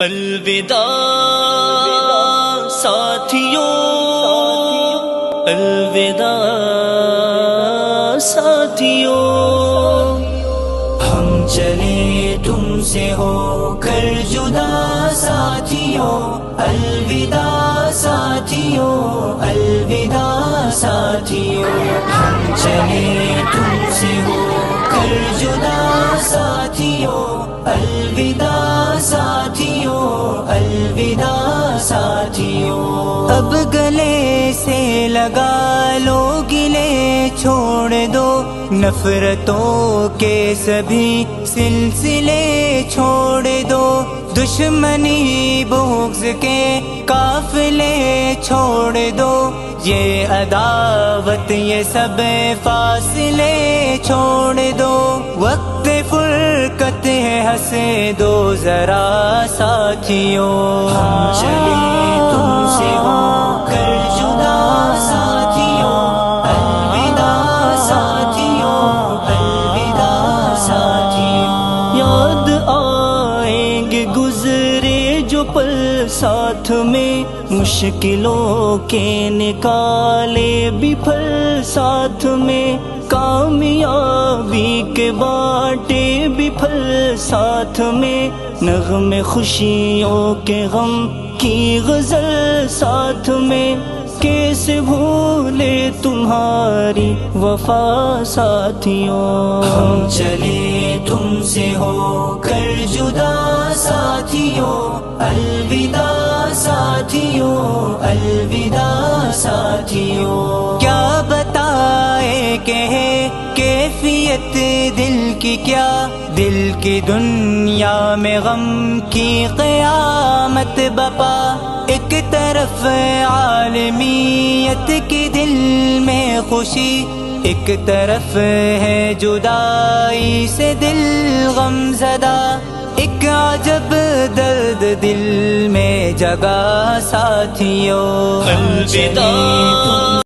الوداع ساتھیوں، الوداع ساتھیوں، ہم چلے تم سے ہو کر جدا ساتھیوں، الوداع ساتھیوں، الوداع ساتھیوں، ہم چلے تم سے ہو کر جدا ساتھیوں، الوداع ساتھیوں، الوداع ساتھیوں، اب گلے سے لگا لو گلے چھوڑ دو، نفرتوں کے سبھی سلسلے چھوڑ دو، دشمنی بغض کے قافلے چھوڑ دو، یہ عداوت یہ سب فاصلے چھوڑ دو، وقت فرقت ہے ہنسے دو ذرا ساتھیوں، ہم چلے تم سے ہو کر جدا ساتھیوں، الوداع ساتھیوں، الوداع ساتھیوں، یاد آئیں گے گزرے جو پل ساتھ میں، مشکلوں کے نکالے بھی پھل ساتھ میں، کامیابی کے بانٹے بھی پھل ساتھ میں، نغمے خوشیوں کے غم کی غزل ساتھ میں، کیسے بھولے تمہاری وفا ساتھیوں، ہم چلے تم سے ہو کر جدا ساتھیوں، الوداع ساتھیوں، الوداع ساتھیوں، کیا بتائے کہ ہے کیفیت دل کی، کیا دل کی دنیا میں غم کی قیامت بپا، ایک طرف عالمیت کی دل میں خوشی، ایک طرف ہے جدائی سے دل غم زدہ، ایک عجب درد دل میں جگہ ساتھیوں، الوداع